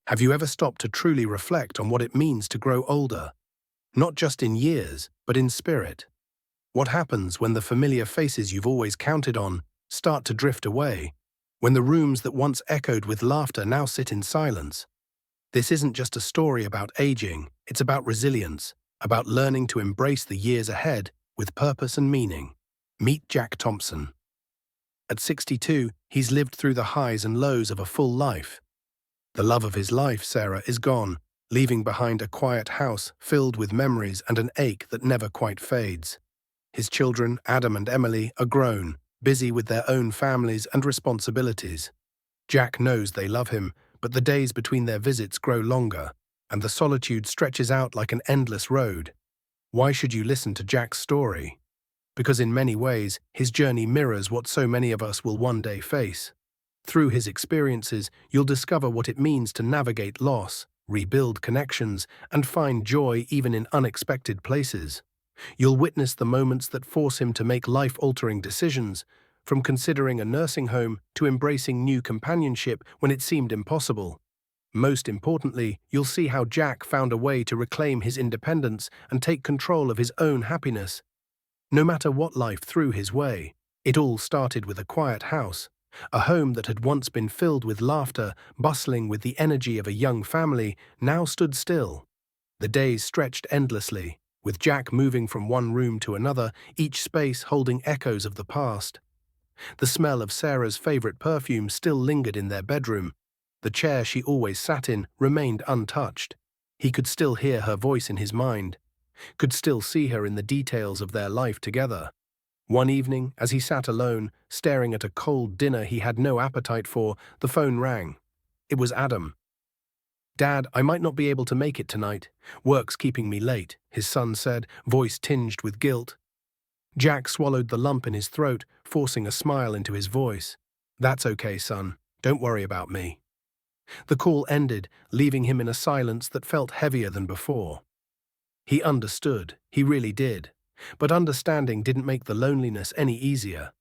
Have you ever stopped to truly reflect on what it means to grow older? Not just in years, but in spirit. What happens when the familiar faces you've always counted on start to drift away? When the rooms that once echoed with laughter now sit in silence? This isn't just a story about aging, it's about resilience, about learning to embrace the years ahead with purpose and meaning. Meet Jack Thompson. At 62, he's lived through the highs and lows of a full life. The love of his life, Sarah, is gone, leaving behind a quiet house filled with memories and an ache that never quite fades. His children, Adam and Emily, are grown, busy with their own families and responsibilities. Jack knows they love him, but the days between their visits grow longer, and the solitude stretches out like an endless road. Why should you listen to Jack's story? Because in many ways, his journey mirrors what so many of us will one day face. Through his experiences, you'll discover what it means to navigate loss, rebuild connections, and find joy even in unexpected places. You'll witness the moments that force him to make life-altering decisions, from considering a nursing home to embracing new companionship when it seemed impossible. Most importantly, you'll see how Jack found a way to reclaim his independence and take control of his own happiness. No matter what life threw his way, it all started with a quiet house, a home that had once been filled with laughter, bustling with the energy of a young family, now stood still. The days stretched endlessly, with Jack moving from one room to another, each space holding echoes of the past. The smell of Sarah's favorite perfume still lingered in their bedroom. The chair she always sat in remained untouched. He could still hear her voice in his mind, could still see her in the details of their life together. One evening, as he sat alone, staring at a cold dinner he had no appetite for, the phone rang. It was Adam. "Dad, I might not be able to make it tonight. Work's keeping me late," his son said, voice tinged with guilt. Jack swallowed the lump in his throat, forcing a smile into his voice. "That's okay, son. Don't worry about me." The call ended, leaving him in a silence that felt heavier than before. He understood, he really did. But understanding didn't make the loneliness any easier.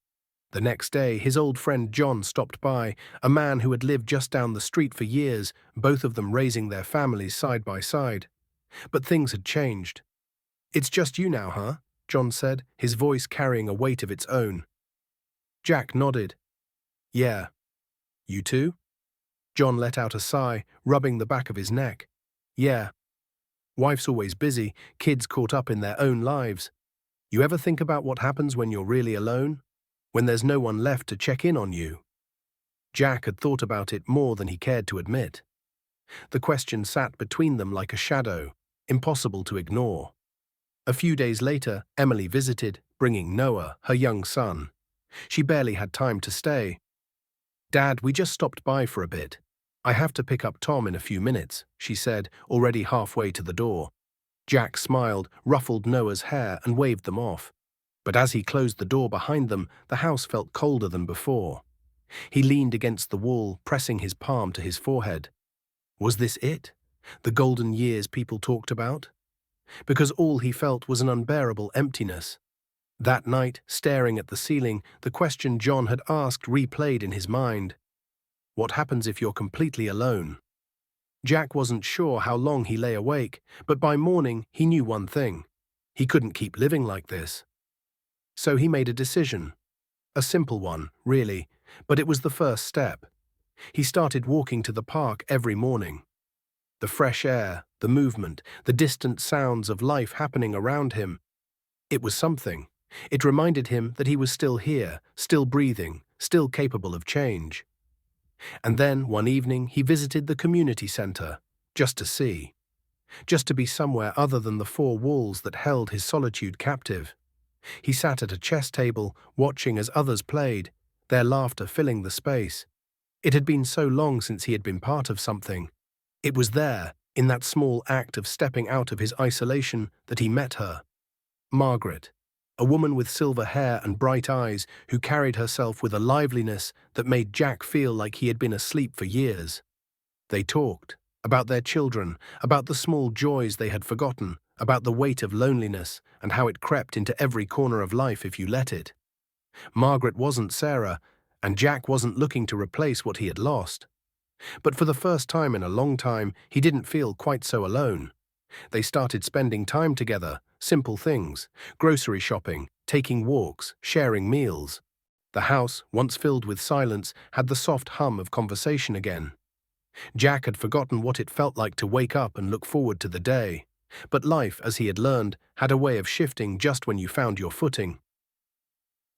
The next day, his old friend John stopped by, a man who had lived just down the street for years, both of them raising their families side by side. But things had changed. "It's just you now, huh?" John said, his voice carrying a weight of its own. Jack nodded. "Yeah. You too?" John let out a sigh, rubbing the back of his neck. "Yeah. Wife's always busy, kids caught up in their own lives. You ever think about what happens when you're really alone? When there's no one left to check in on you?" Jack had thought about it more than he cared to admit. The question sat between them like a shadow, impossible to ignore. A few days later, Emily visited, bringing Noah, her young son. She barely had time to stay. "Dad, we just stopped by for a bit. I have to pick up Tom in a few minutes," she said, already halfway to the door. Jack smiled, ruffled Noah's hair, and waved them off. But as he closed the door behind them, the house felt colder than before. He leaned against the wall, pressing his palm to his forehead. Was this it? The golden years people talked about? Because all he felt was an unbearable emptiness. That night, staring at the ceiling, the question John had asked replayed in his mind. What happens if you're completely alone? Jack wasn't sure how long he lay awake, but by morning he knew one thing. He couldn't keep living like this. So he made a decision. A simple one, really, but it was the first step. He started walking to the park every morning. The fresh air, the movement, the distant sounds of life happening around him. It was something. It reminded him that he was still here, still breathing, still capable of change. And then, one evening, he visited the community center, just to see. Just to be somewhere other than the four walls that held his solitude captive. He sat at a chess table, watching as others played, their laughter filling the space. It had been so long since he had been part of something. It was there, in that small act of stepping out of his isolation, that he met her. Margaret, a woman with silver hair and bright eyes who carried herself with a liveliness that made Jack feel like he had been asleep for years. They talked, about their children, about the small joys they had forgotten, about the weight of loneliness and how it crept into every corner of life if you let it. Margaret wasn't Sarah, and Jack wasn't looking to replace what he had lost. But for the first time in a long time, he didn't feel quite so alone. They started spending time together, simple things, grocery shopping, taking walks, sharing meals. The house, once filled with silence, had the soft hum of conversation again. Jack had forgotten what it felt like to wake up and look forward to the day. But life, as he had learned, had a way of shifting just when you found your footing.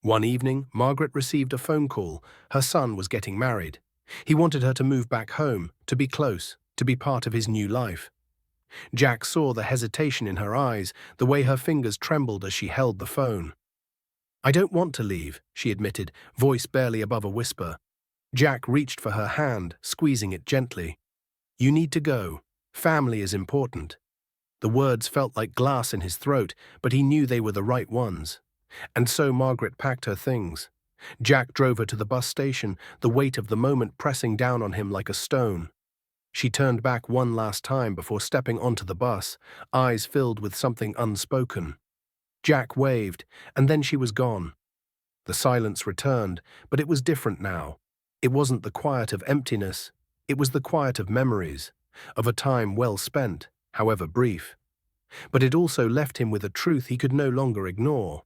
One evening, Margaret received a phone call. Her son was getting married. He wanted her to move back home, to be close, to be part of his new life. Jack saw the hesitation in her eyes, the way her fingers trembled as she held the phone. "I don't want to leave," she admitted, voice barely above a whisper. Jack reached for her hand, squeezing it gently. "You need to go. Family is important." The words felt like glass in his throat, but he knew they were the right ones. And so Margaret packed her things. Jack drove her to the bus station, the weight of the moment pressing down on him like a stone. She turned back one last time before stepping onto the bus, eyes filled with something unspoken. Jack waved, and then she was gone. The silence returned, but it was different now. It wasn't the quiet of emptiness, it was the quiet of memories, of a time well spent, however brief. But it also left him with a truth he could no longer ignore.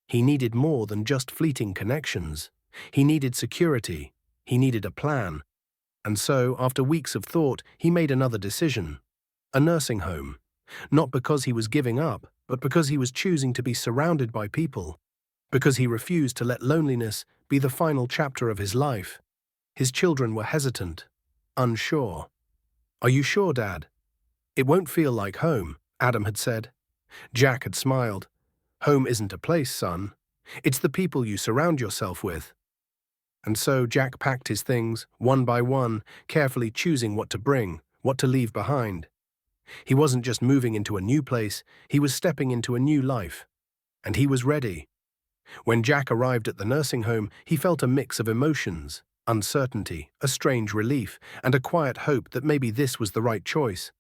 He needed more than just fleeting connections. He needed security. He needed a plan. And so, after weeks of thought, he made another decision. A nursing home. Not because he was giving up, but because he was choosing to be surrounded by people. Because he refused to let loneliness be the final chapter of his life. His children were hesitant, unsure. "Are you sure, Dad?" "It won't feel like home," Adam had said. Jack had smiled. "Home isn't a place, son. It's the people you surround yourself with." And so Jack packed his things, one by one, carefully choosing what to bring, what to leave behind. He wasn't just moving into a new place, he was stepping into a new life. And he was ready. When Jack arrived at the nursing home, he felt a mix of emotions, uncertainty, a strange relief, and a quiet hope that maybe this was the right choice.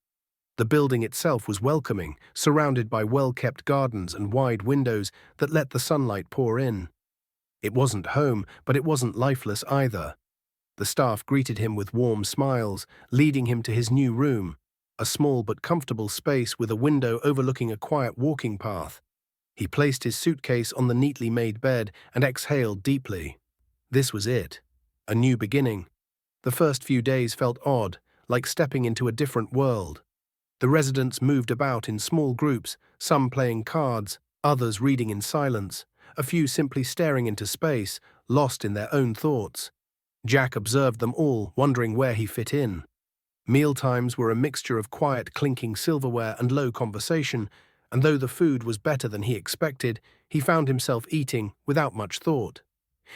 The building itself was welcoming, surrounded by well-kept gardens and wide windows that let the sunlight pour in. It wasn't home, but it wasn't lifeless either. The staff greeted him with warm smiles, leading him to his new room, a small but comfortable space with a window overlooking a quiet walking path. He placed his suitcase on the neatly made bed and exhaled deeply. This was it. A new beginning. The first few days felt odd, like stepping into a different world. The residents moved about in small groups, some playing cards, others reading in silence, a few simply staring into space, lost in their own thoughts. Jack observed them all, wondering where he fit in. Mealtimes were a mixture of quiet clinking silverware and low conversation, and though the food was better than he expected, he found himself eating without much thought.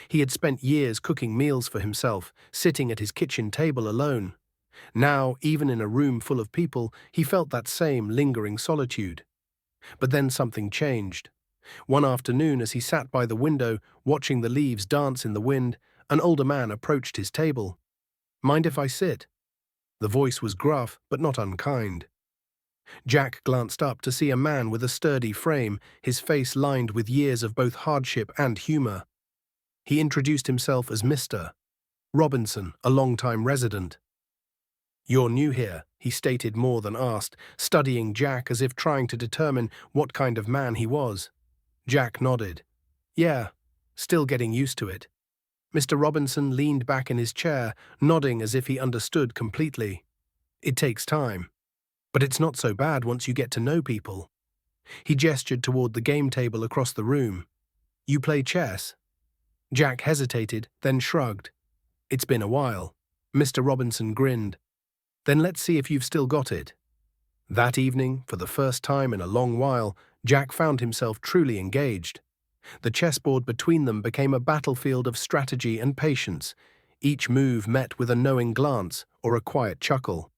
He had spent years cooking meals for himself, sitting at his kitchen table alone. Now, even in a room full of people, he felt that same lingering solitude. But then something changed. One afternoon, as he sat by the window, watching the leaves dance in the wind, an older man approached his table. "Mind if I sit?" The voice was gruff, but not unkind. Jack glanced up to see a man with a sturdy frame, his face lined with years of both hardship and humor. He introduced himself as Mr. Robinson, a long-time resident. "You're new here," he stated more than asked, studying Jack as if trying to determine what kind of man he was. Jack nodded. "Yeah, still getting used to it." Mr. Robinson leaned back in his chair, nodding as if he understood completely. "It takes time. But it's not so bad once you get to know people." He gestured toward the game table across the room. "You play chess?" Jack hesitated, then shrugged. "It's been a while." Mr. Robinson grinned. "Then let's see if you've still got it." That evening, for the first time in a long while, Jack found himself truly engaged. The chessboard between them became a battlefield of strategy and patience, each move met with a knowing glance or a quiet chuckle.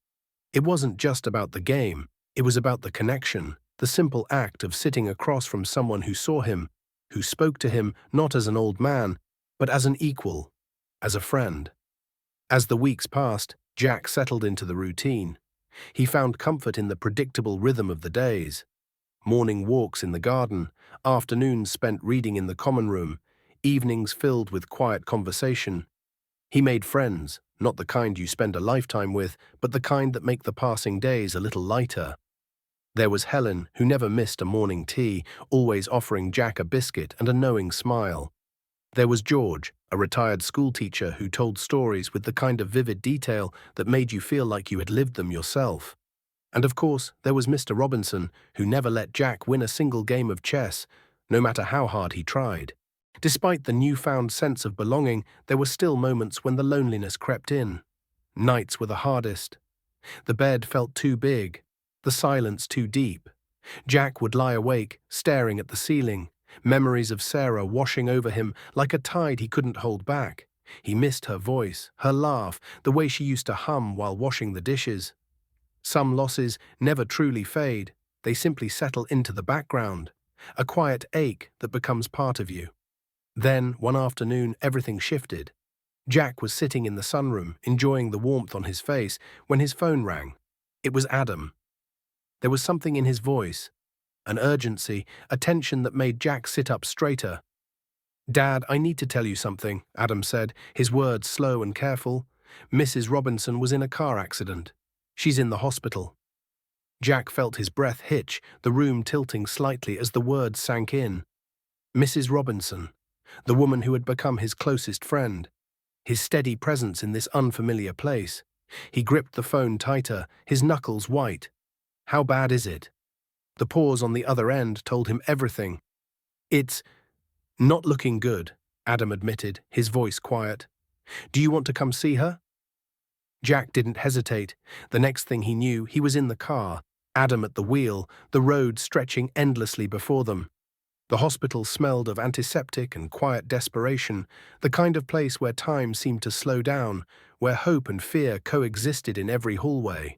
It wasn't just about the game, it was about the connection, the simple act of sitting across from someone who saw him, who spoke to him not as an old man, but as an equal, as a friend. As the weeks passed, Jack settled into the routine. He found comfort in the predictable rhythm of the days. Morning walks in the garden, afternoons spent reading in the common room, evenings filled with quiet conversation. He made friends, not the kind you spend a lifetime with, but the kind that make the passing days a little lighter. There was Helen, who never missed a morning tea, always offering Jack a biscuit and a knowing smile. There was George, a retired schoolteacher who told stories with the kind of vivid detail that made you feel like you had lived them yourself. And of course, there was Mr. Robinson, who never let Jack win a single game of chess, no matter how hard he tried. Despite the newfound sense of belonging, there were still moments when the loneliness crept in. Nights were the hardest. The bed felt too big, the silence too deep. Jack would lie awake, staring at the ceiling, memories of Sarah washing over him like a tide he couldn't hold back. He missed her voice, her laugh, the way she used to hum while washing the dishes. Some losses never truly fade, they simply settle into the background, a quiet ache that becomes part of you. Then, one afternoon, everything shifted. Jack was sitting in the sunroom, enjoying the warmth on his face, when his phone rang. It was Adam. There was something in his voice, an urgency, a tension that made Jack sit up straighter. "Dad, I need to tell you something," Adam said, his words slow and careful. "Mrs. Robinson was in a car accident. She's in the hospital." Jack felt his breath hitch, the room tilting slightly as the words sank in. Mrs. Robinson, the woman who had become his closest friend, his steady presence in this unfamiliar place. He gripped the phone tighter, his knuckles white. "How bad is it?" The pause on the other end told him everything. "It's not looking good," Adam admitted, his voice quiet. "Do you want to come see her?" Jack didn't hesitate. The next thing he knew, he was in the car, Adam at the wheel, the road stretching endlessly before them. The hospital smelled of antiseptic and quiet desperation, the kind of place where time seemed to slow down, where hope and fear coexisted in every hallway.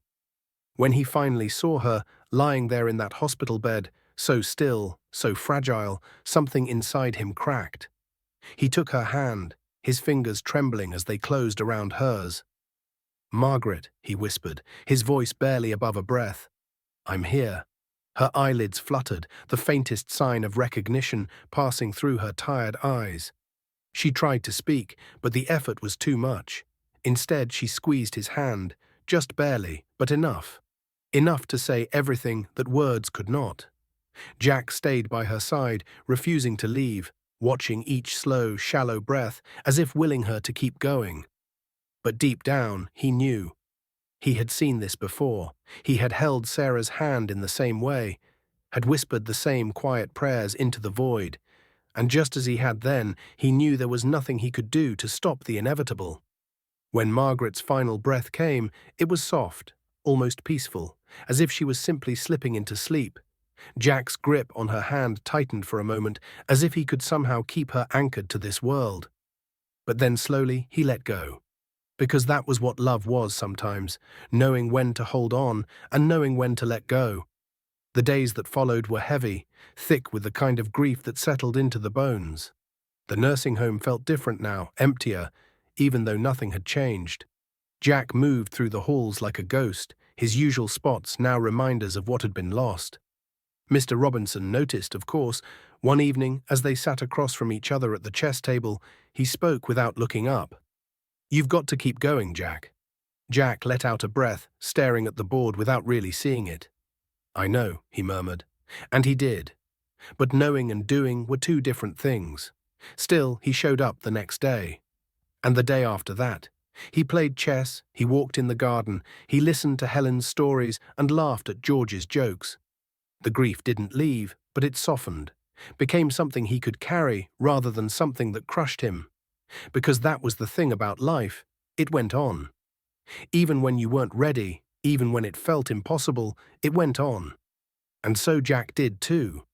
When he finally saw her, lying there in that hospital bed, so still, so fragile, something inside him cracked. He took her hand, his fingers trembling as they closed around hers. "Margaret," he whispered, his voice barely above a breath. "I'm here." Her eyelids fluttered, the faintest sign of recognition passing through her tired eyes. She tried to speak, but the effort was too much. Instead, she squeezed his hand, just barely, but enough. Enough to say everything that words could not. Jack stayed by her side, refusing to leave, watching each slow, shallow breath as if willing her to keep going. But deep down, he knew. He had seen this before. He had held Sarah's hand in the same way, had whispered the same quiet prayers into the void, and just as he had then, he knew there was nothing he could do to stop the inevitable. When Margaret's final breath came, it was soft, almost peaceful, as if she was simply slipping into sleep. Jack's grip on her hand tightened for a moment, as if he could somehow keep her anchored to this world. But then slowly he let go. Because that was what love was sometimes, knowing when to hold on and knowing when to let go. The days that followed were heavy, thick with the kind of grief that settled into the bones. The nursing home felt different now, emptier, even though nothing had changed. Jack moved through the halls like a ghost, his usual spots now reminders of what had been lost. Mr. Robinson noticed, of course. One evening, as they sat across from each other at the chess table, he spoke without looking up. "You've got to keep going, Jack." Jack let out a breath, staring at the board without really seeing it. "I know," he murmured. And he did. But knowing and doing were two different things. Still, he showed up the next day. And the day after that. He played chess, he walked in the garden, he listened to Helen's stories and laughed at George's jokes. The grief didn't leave, but it softened, became something he could carry rather than something that crushed him. Because that was the thing about life, it went on. Even when you weren't ready, even when it felt impossible, it went on. And so Jack did too.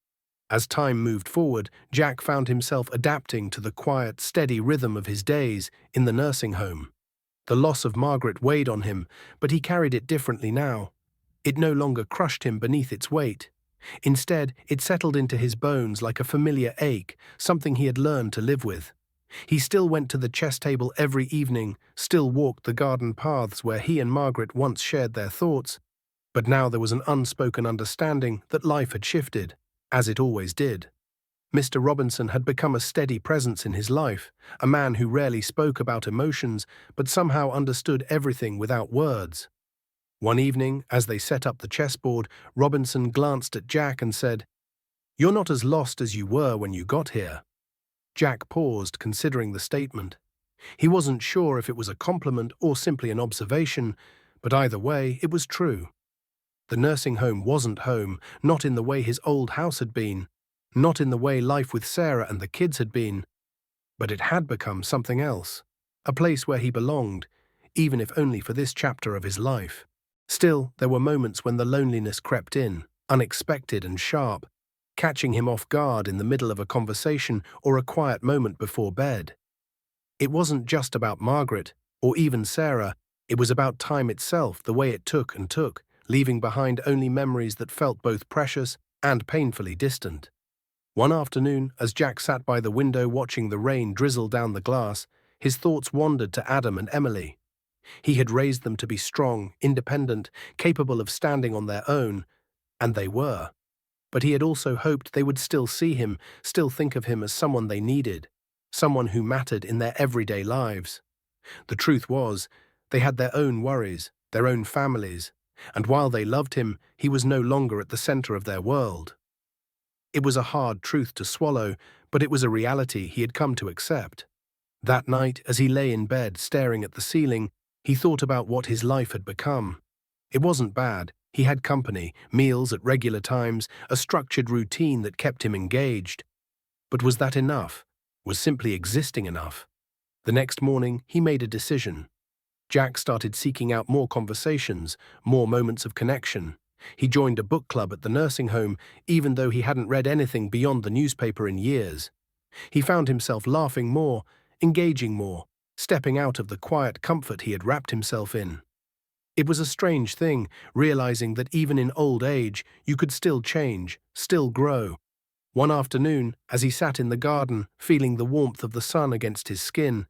As time moved forward, Jack found himself adapting to the quiet, steady rhythm of his days in the nursing home. The loss of Margaret weighed on him, but he carried it differently now. It no longer crushed him beneath its weight. Instead, it settled into his bones like a familiar ache, something he had learned to live with. He still went to the chess table every evening, still walked the garden paths where he and Margaret once shared their thoughts, but now there was an unspoken understanding that life had shifted, as it always did. Mr. Robinson had become a steady presence in his life, a man who rarely spoke about emotions but somehow understood everything without words. One evening, as they set up the chessboard, Robinson glanced at Jack and said, "You're not as lost as you were when you got here." Jack paused, considering the statement. He wasn't sure if it was a compliment or simply an observation, but either way, it was true. The nursing home wasn't home, not in the way his old house had been, not in the way life with Sarah and the kids had been, but it had become something else, a place where he belonged, even if only for this chapter of his life. Still, there were moments when the loneliness crept in, unexpected and sharp, catching him off guard in the middle of a conversation or a quiet moment before bed. It wasn't just about Margaret, or even Sarah, it was about time itself, the way it took and took, leaving behind only memories that felt both precious and painfully distant. One afternoon, as Jack sat by the window watching the rain drizzle down the glass, his thoughts wandered to Adam and Emily. He had raised them to be strong, independent, capable of standing on their own, and they were. But he had also hoped they would still see him, still think of him as someone they needed, someone who mattered in their everyday lives. The truth was, they had their own worries, their own families, and while they loved him, he was no longer at the center of their world. It was a hard truth to swallow, but it was a reality he had come to accept. That night, as he lay in bed staring at the ceiling, he thought about what his life had become. It wasn't bad. He had company, meals at regular times, a structured routine that kept him engaged. But was that enough? Was simply existing enough? The next morning, he made a decision. Jack started seeking out more conversations, more moments of connection. He joined a book club at the nursing home, even though he hadn't read anything beyond the newspaper in years. He found himself laughing more, engaging more, stepping out of the quiet comfort he had wrapped himself in. It was a strange thing, realizing that even in old age, you could still change, still grow. One afternoon, as he sat in the garden, feeling the warmth of the sun against his skin,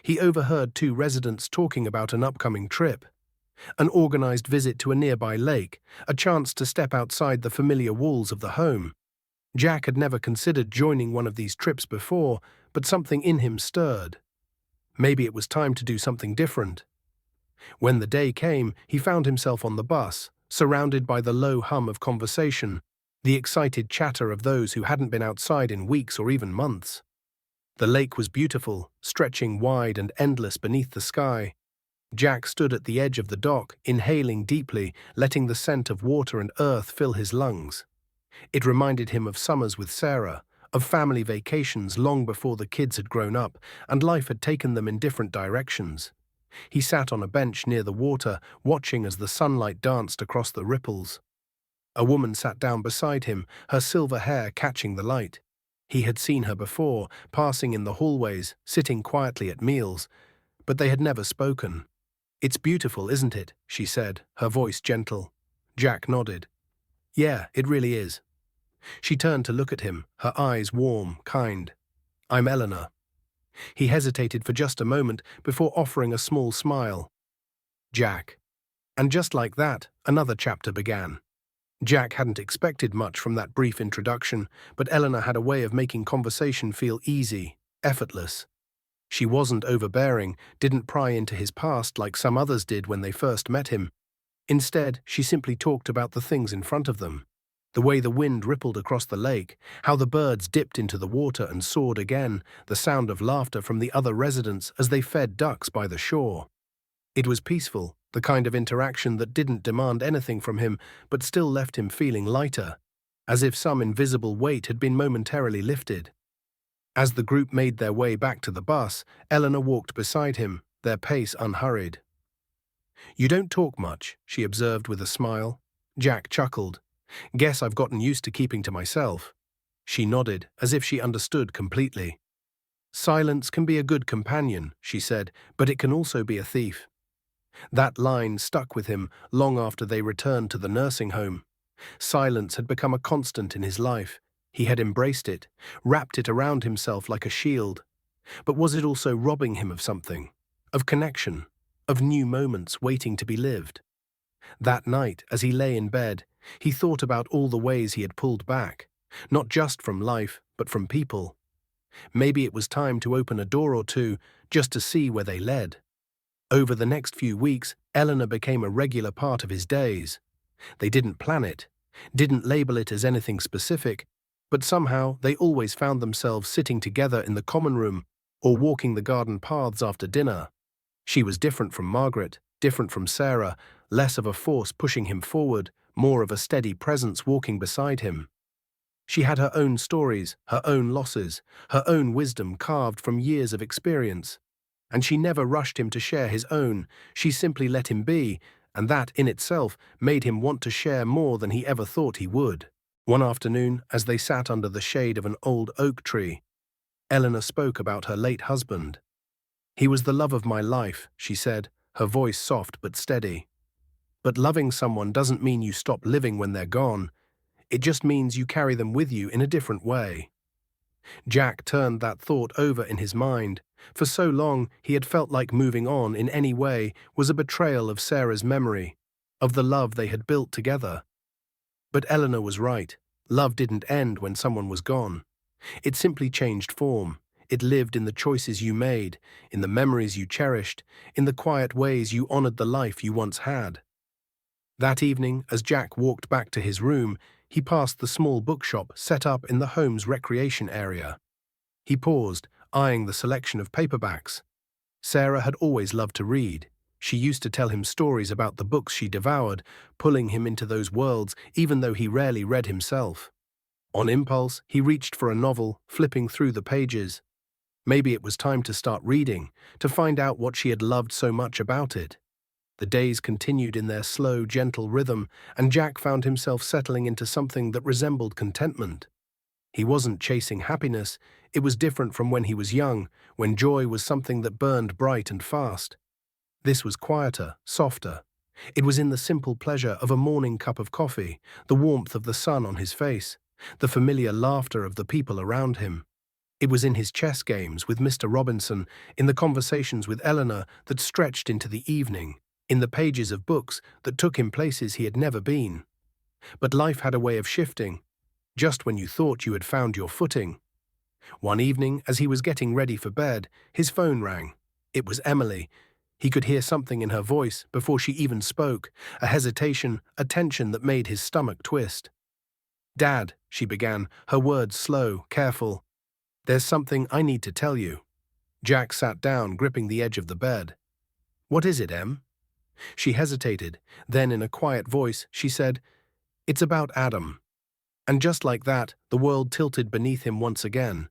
he overheard two residents talking about an upcoming trip. An organized visit to a nearby lake, a chance to step outside the familiar walls of the home. Jack had never considered joining one of these trips before, but something in him stirred. Maybe it was time to do something different. When the day came, he found himself on the bus, surrounded by the low hum of conversation, the excited chatter of those who hadn't been outside in weeks or even months. The lake was beautiful, stretching wide and endless beneath the sky. Jack stood at the edge of the dock, inhaling deeply, letting the scent of water and earth fill his lungs. It reminded him of summers with Sarah, of family vacations long before the kids had grown up and life had taken them in different directions. He sat on a bench near the water, watching as the sunlight danced across the ripples. A woman sat down beside him, her silver hair catching the light. He had seen her before, passing in the hallways, sitting quietly at meals, but they had never spoken. "It's beautiful, isn't it?" she said, her voice gentle. Jack nodded. "Yeah, it really is." She turned to look at him, her eyes warm, kind. "I'm Eleanor." He hesitated for just a moment before offering a small smile. "Jack." And just like that, another chapter began. Jack hadn't expected much from that brief introduction, but Eleanor had a way of making conversation feel easy, effortless. She wasn't overbearing, didn't pry into his past like some others did when they first met him. Instead, she simply talked about the things in front of them. The way the wind rippled across the lake, how the birds dipped into the water and soared again, the sound of laughter from the other residents as they fed ducks by the shore. It was peaceful, the kind of interaction that didn't demand anything from him but still left him feeling lighter, as if some invisible weight had been momentarily lifted. As the group made their way back to the bus, Eleanor walked beside him, their pace unhurried. "You don't talk much," she observed with a smile. Jack chuckled. "Guess I've gotten used to keeping to myself." She nodded, as if she understood completely. "Silence can be a good companion," she said, "but it can also be a thief." That line stuck with him long after they returned to the nursing home. Silence had become a constant in his life. He had embraced it, wrapped it around himself like a shield. But was it also robbing him of something? Of connection? Of new moments waiting to be lived? That night, as he lay in bed, he thought about all the ways he had pulled back, Not just from life, but from people. Maybe it was time to open a door or two just to see where they led. Over the next few weeks, Eleanor became a regular part of his days. They didn't plan it, didn't label it as anything specific, but somehow they always found themselves sitting together in the common room or walking the garden paths after dinner. She was different from Margaret, different from Sarah, less of a force pushing him forward, more of a steady presence walking beside him. She had her own stories, her own losses, her own wisdom carved from years of experience. And she never rushed him to share his own, she simply let him be, and that in itself made him want to share more than he ever thought he would. One afternoon, as they sat under the shade of an old oak tree, Eleanor spoke about her late husband. "He was the love of my life," she said, her voice soft but steady. "But loving someone doesn't mean you stop living when they're gone. It just means you carry them with you in a different way." Jack turned that thought over in his mind. For so long, he had felt like moving on in any way was a betrayal of Sarah's memory, of the love they had built together. But Eleanor was right. Love didn't end when someone was gone. It simply changed form. It lived in the choices you made, in the memories you cherished, in the quiet ways you honored the life you once had. That evening, as Jack walked back to his room, he passed the small bookshop set up in the home's recreation area. He paused, eyeing the selection of paperbacks. Sarah had always loved to read. She used to tell him stories about the books she devoured, pulling him into those worlds even though he rarely read himself. On impulse, he reached for a novel, flipping through the pages. Maybe it was time to start reading, to find out what she had loved so much about it. The days continued in their slow, gentle rhythm, and Jack found himself settling into something that resembled contentment. He wasn't chasing happiness. It was different from when he was young, when joy was something that burned bright and fast. This was quieter, softer. It was in the simple pleasure of a morning cup of coffee, the warmth of the sun on his face, the familiar laughter of the people around him. It was in his chess games with Mr. Robinson, in the conversations with Eleanor that stretched into the evening, in the pages of books that took him places he had never been. But life had a way of shifting, just when you thought you had found your footing. One evening, as he was getting ready for bed, his phone rang. It was Emily. He could hear something in her voice before she even spoke, a hesitation, a tension that made his stomach twist. "Dad," she began, her words slow, careful. "There's something I need to tell you." Jack sat down, gripping the edge of the bed. "What is it, Em?" She hesitated. Then, in a quiet voice, she said, "It's about Adam." And just like that, the world tilted beneath him once again.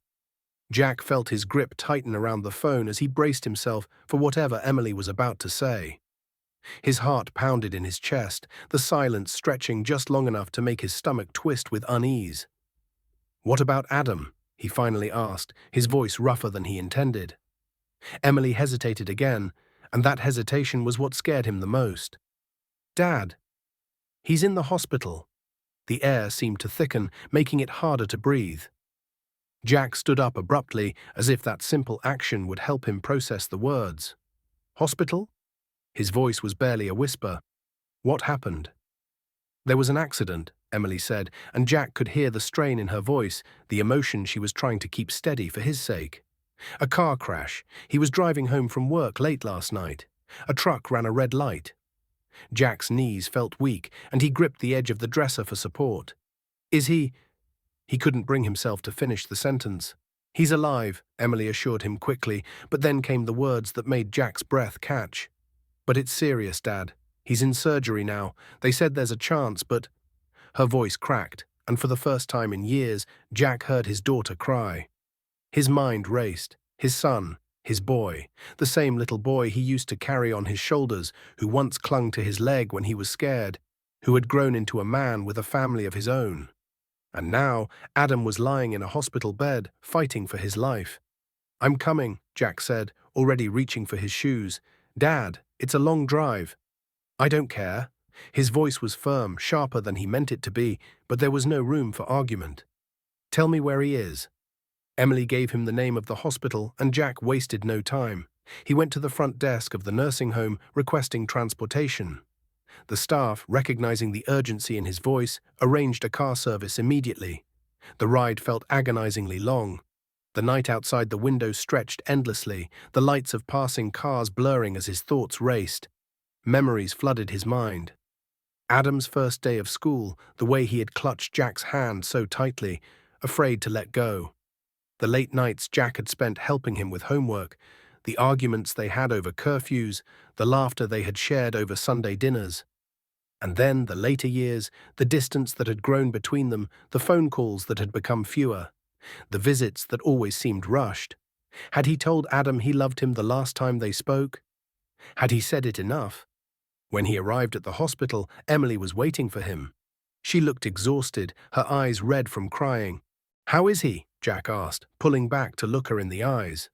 Jack felt his grip tighten around the phone as he braced himself for whatever Emily was about to say. His heart pounded in his chest, the silence stretching just long enough to make his stomach twist with unease. "What about Adam?" he finally asked, his voice rougher than he intended. Emily hesitated again, and that hesitation was what scared him the most. "Dad, he's in the hospital." The air seemed to thicken, making it harder to breathe. Jack stood up abruptly, as if that simple action would help him process the words. "Hospital?" His voice was barely a whisper. "What happened?" "There was an accident," Emily said, and Jack could hear the strain in her voice, the emotion she was trying to keep steady for his sake. "A car crash. He was driving home from work late last night. A truck ran a red light." Jack's knees felt weak, and he gripped the edge of the dresser for support. "Is he—" He couldn't bring himself to finish the sentence. "He's alive," Emily assured him quickly, but then came the words that made Jack's breath catch. "But it's serious, Dad. He's in surgery now. They said there's a chance, but—" Her voice cracked, and for the first time in years, Jack heard his daughter cry. His mind raced. His son, his boy, the same little boy he used to carry on his shoulders, who once clung to his leg when he was scared, who had grown into a man with a family of his own. And now, Adam was lying in a hospital bed, fighting for his life. "I'm coming," Jack said, already reaching for his shoes. "Dad, it's a long drive." "I don't care." His voice was firm, sharper than he meant it to be, but there was no room for argument. "Tell me where he is." Emily gave him the name of the hospital, and Jack wasted no time. He went to the front desk of the nursing home, requesting transportation. The staff, recognizing the urgency in his voice, arranged a car service immediately. The ride felt agonizingly long. The night outside the window stretched endlessly, the lights of passing cars blurring as his thoughts raced. Memories flooded his mind. Adam's first day of school, the way he had clutched Jack's hand so tightly, afraid to let go. The late nights Jack had spent helping him with homework, the arguments they had over curfews, the laughter they had shared over Sunday dinners. And then the later years, the distance that had grown between them, the phone calls that had become fewer, the visits that always seemed rushed. Had he told Adam he loved him the last time they spoke? Had he said it enough? When he arrived at the hospital, Emily was waiting for him. She looked exhausted, her eyes red from crying. "How is he?" Jack asked, pulling back to look her in the eyes.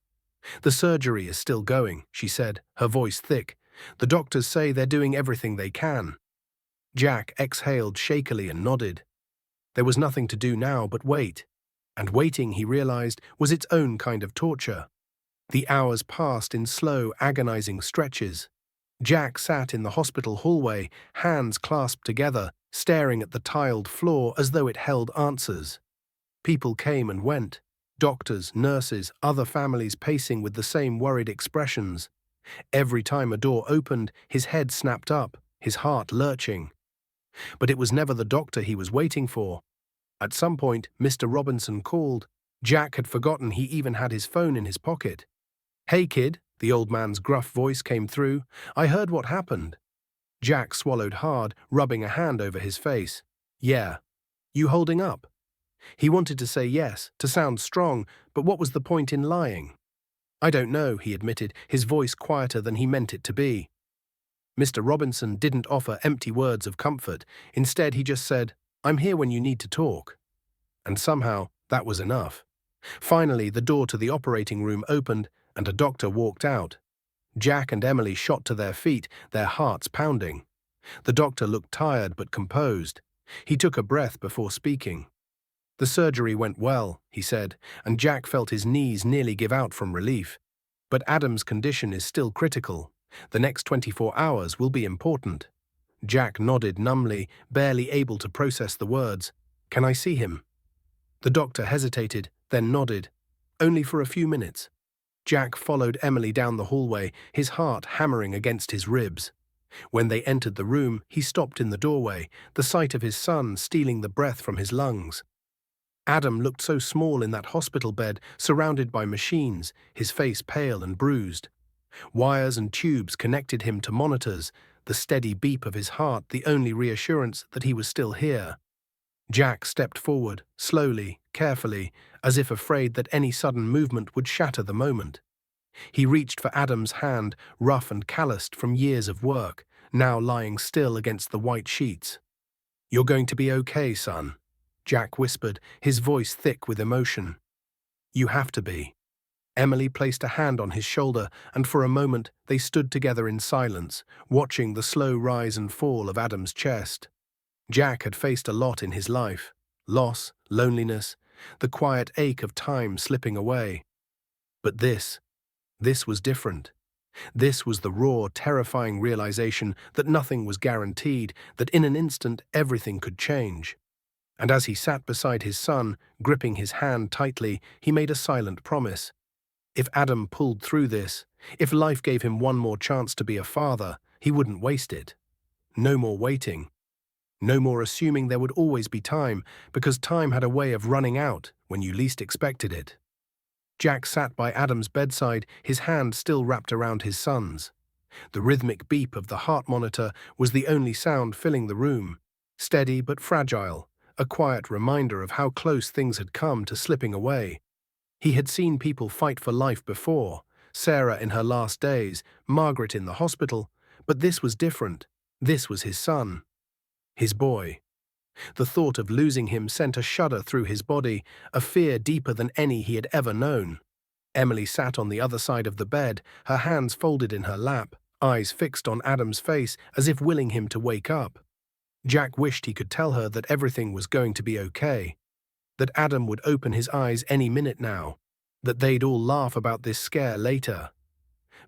"The surgery is still going," she said, her voice thick. "The doctors say they're doing everything they can." Jack exhaled shakily and nodded. There was nothing to do now but wait. And waiting, he realized, was its own kind of torture. The hours passed in slow, agonizing stretches. Jack sat in the hospital hallway, hands clasped together, staring at the tiled floor as though it held answers. People came and went. Doctors, nurses, other families pacing with the same worried expressions. Every time a door opened, his head snapped up, his heart lurching. But it was never the doctor he was waiting for. At some point, Mr. Robinson called. Jack had forgotten he even had his phone in his pocket. "Hey, kid," the old man's gruff voice came through. "I heard what happened." Jack swallowed hard, rubbing a hand over his face. "Yeah. You holding up?" He wanted to say yes, to sound strong, but what was the point in lying? "I don't know," he admitted, his voice quieter than he meant it to be. Mr. Robinson didn't offer empty words of comfort. Instead, he just said, "I'm here when you need to talk." And somehow, that was enough. Finally, the door to the operating room opened, and a doctor walked out. Jack and Emily shot to their feet, their hearts pounding. The doctor looked tired but composed. He took a breath before speaking. "The surgery went well," he said, and Jack felt his knees nearly give out from relief. "But Adam's condition is still critical. The next 24 hours will be important." Jack nodded numbly, barely able to process the words. "Can I see him?" The doctor hesitated, then nodded. "Only for a few minutes." Jack followed Emily down the hallway, his heart hammering against his ribs. When they entered the room, he stopped in the doorway, the sight of his son stealing the breath from his lungs. Adam looked so small in that hospital bed, surrounded by machines, his face pale and bruised. Wires and tubes connected him to monitors, the steady beat of his heart the only reassurance that he was still here. Jack stepped forward, slowly, carefully, as if afraid that any sudden movement would shatter the moment. He reached for Adam's hand, rough and calloused from years of work, now lying still against the white sheets. "You're going to be okay, son," Jack whispered, his voice thick with emotion. "You have to be." Emily placed a hand on his shoulder, and for a moment they stood together in silence, watching the slow rise and fall of Adam's chest. Jack had faced a lot in his life: loss, loneliness, the quiet ache of time slipping away. But this was different. This was the raw, terrifying realization that nothing was guaranteed, that in an instant everything could change. And as he sat beside his son, gripping his hand tightly, he made a silent promise. If Adam pulled through this, if life gave him one more chance to be a father, he wouldn't waste it. No more waiting. No more assuming there would always be time, because time had a way of running out when you least expected it. Jack sat by Adam's bedside, his hand still wrapped around his son's. The rhythmic beep of the heart monitor was the only sound filling the room, steady but fragile, a quiet reminder of how close things had come to slipping away. He had seen people fight for life before, Sarah in her last days, Margaret in the hospital, but this was different. This was his son. His boy. The thought of losing him sent a shudder through his body, a fear deeper than any he had ever known. Emily sat on the other side of the bed, her hands folded in her lap, eyes fixed on Adam's face as if willing him to wake up. Jack wished he could tell her that everything was going to be okay, that Adam would open his eyes any minute now, that they'd all laugh about this scare later.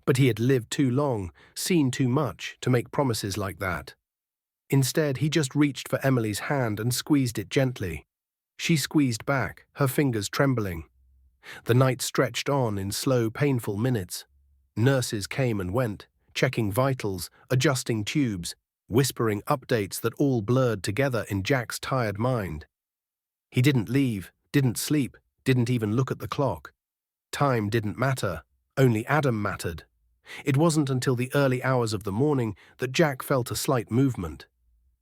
But he had lived too long, seen too much to make promises like that. Instead, he just reached for Emily's hand and squeezed it gently. She squeezed back, her fingers trembling. The night stretched on in slow, painful minutes. Nurses came and went, checking vitals, adjusting tubes, whispering updates that all blurred together in Jack's tired mind. He didn't leave, didn't sleep, didn't even look at the clock. Time didn't matter, only Adam mattered. It wasn't until the early hours of the morning that Jack felt a slight movement.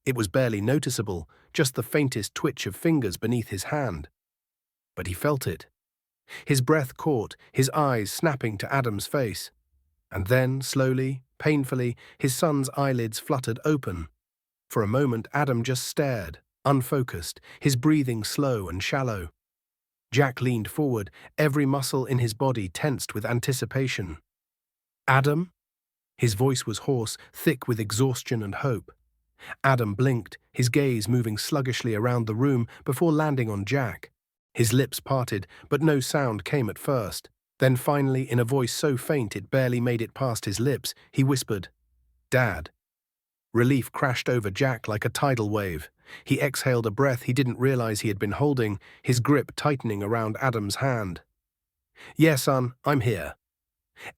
It was barely noticeable, just the faintest twitch of fingers beneath his hand. But he felt it. His breath caught, his eyes snapping to Adam's face. And then, slowly, painfully, his son's eyelids fluttered open. For a moment, Adam just stared, unfocused, his breathing slow and shallow. Jack leaned forward, every muscle in his body tensed with anticipation. "Adam?" His voice was hoarse, thick with exhaustion and hope. Adam blinked, his gaze moving sluggishly around the room before landing on Jack. His lips parted, but no sound came at first. Then finally, in a voice so faint it barely made it past his lips, he whispered, "Dad." Relief crashed over Jack like a tidal wave. He exhaled a breath he didn't realize he had been holding, his grip tightening around Adam's hand. "Yeah, son, I'm here."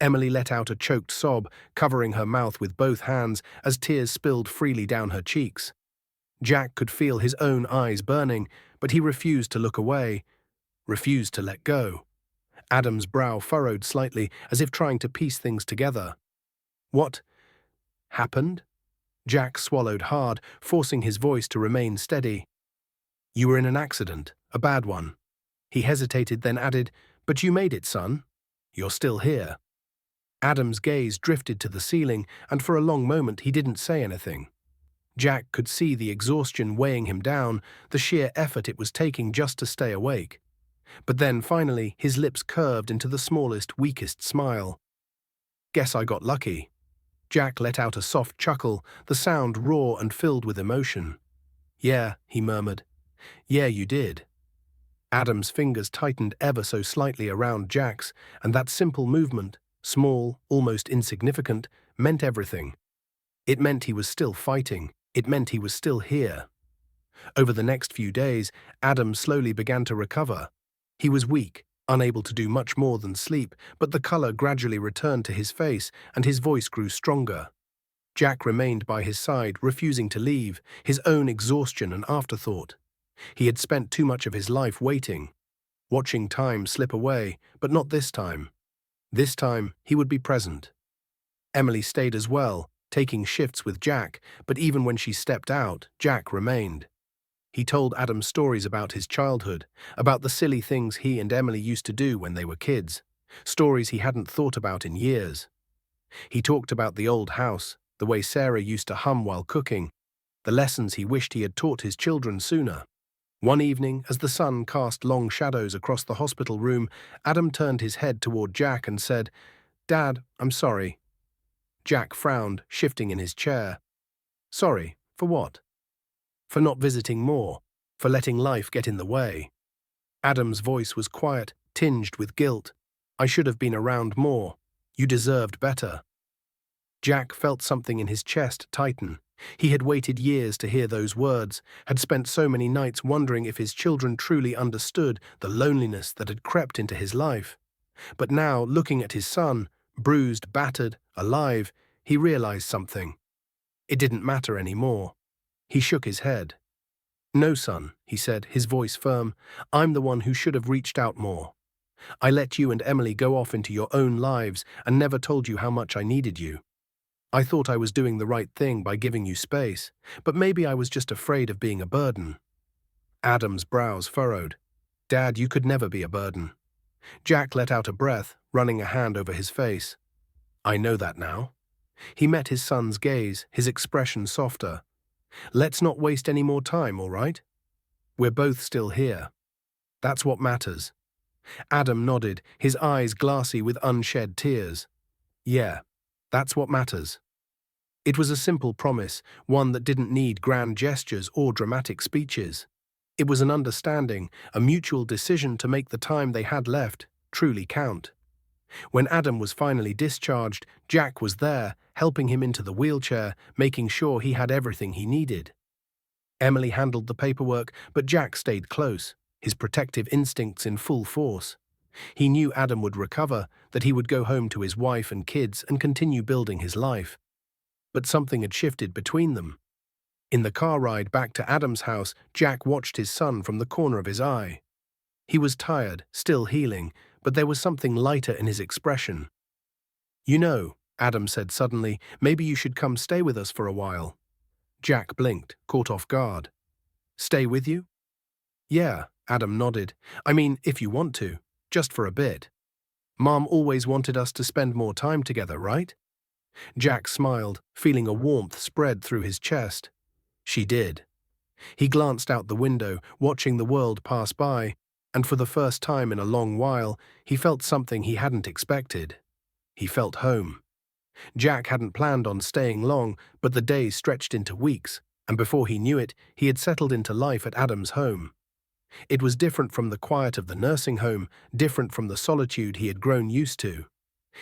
Emily let out a choked sob, covering her mouth with both hands as tears spilled freely down her cheeks. Jack could feel his own eyes burning, but he refused to look away, refused to let go. Adam's brow furrowed slightly, as if trying to piece things together. "What happened?" Jack swallowed hard, forcing his voice to remain steady. "You were in an accident, a bad one." He hesitated, then added, "But you made it, son. You're still here." Adam's gaze drifted to the ceiling, and for a long moment he didn't say anything. Jack could see the exhaustion weighing him down, the sheer effort it was taking just to stay awake. But then, finally, his lips curved into the smallest, weakest smile. "Guess I got lucky." Jack let out a soft chuckle, the sound raw and filled with emotion. "Yeah," he murmured. "Yeah, you did." Adam's fingers tightened ever so slightly around Jack's, and that simple movement, small, almost insignificant, meant everything. It meant he was still fighting. It meant he was still here. Over the next few days, Adam slowly began to recover. He was weak, unable to do much more than sleep, but the color gradually returned to his face and his voice grew stronger. Jack remained by his side, refusing to leave, his own exhaustion an afterthought. He had spent too much of his life waiting, watching time slip away, but not this time. This time, he would be present. Emily stayed as well, taking shifts with Jack, but even when she stepped out, Jack remained. He told Adam stories about his childhood, about the silly things he and Emily used to do when they were kids, stories he hadn't thought about in years. He talked about the old house, the way Sarah used to hum while cooking, the lessons he wished he had taught his children sooner. One evening, as the sun cast long shadows across the hospital room, Adam turned his head toward Jack and said, "Dad, I'm sorry." Jack frowned, shifting in his chair. "Sorry, for what?" "For not visiting more, for letting life get in the way." Adam's voice was quiet, tinged with guilt. "I should have been around more. You deserved better." Jack felt something in his chest tighten. He had waited years to hear those words, had spent so many nights wondering if his children truly understood the loneliness that had crept into his life. But now, looking at his son, bruised, battered, alive, he realized something. It didn't matter anymore. He shook his head. "No, son," he said, his voice firm. "I'm the one who should have reached out more. I let you and Emily go off into your own lives and never told you how much I needed you. I thought I was doing the right thing by giving you space, but maybe I was just afraid of being a burden." Adam's brows furrowed. "Dad, you could never be a burden." Jack let out a breath, running a hand over his face. "I know that now." He met his son's gaze, his expression softer. "Let's not waste any more time, all right? We're both still here. That's what matters." Adam nodded, his eyes glassy with unshed tears. "Yeah, that's what matters." It was a simple promise, one that didn't need grand gestures or dramatic speeches. It was an understanding, a mutual decision to make the time they had left truly count. When Adam was finally discharged, Jack was there, helping him into the wheelchair, making sure he had everything he needed. Emily handled the paperwork, but Jack stayed close, his protective instincts in full force. He knew Adam would recover, that he would go home to his wife and kids and continue building his life. But something had shifted between them. In the car ride back to Adam's house, Jack watched his son from the corner of his eye. He was tired, still healing, but there was something lighter in his expression. "You know," Adam said suddenly, "maybe you should come stay with us for a while." Jack blinked, caught off guard. "Stay with you?" "Yeah," Adam nodded. "I mean, if you want to, just for a bit. Mom always wanted us to spend more time together, right?" Jack smiled, feeling a warmth spread through his chest. She did. He glanced out the window, watching the world pass by, and for the first time in a long while, he felt something he hadn't expected. He felt home. Jack hadn't planned on staying long, but the days stretched into weeks, and before he knew it, he had settled into life at Adam's home. It was different from the quiet of the nursing home, different from the solitude he had grown used to.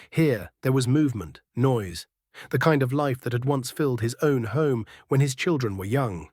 Here, there was movement, noise, the kind of life that had once filled his own home when his children were young.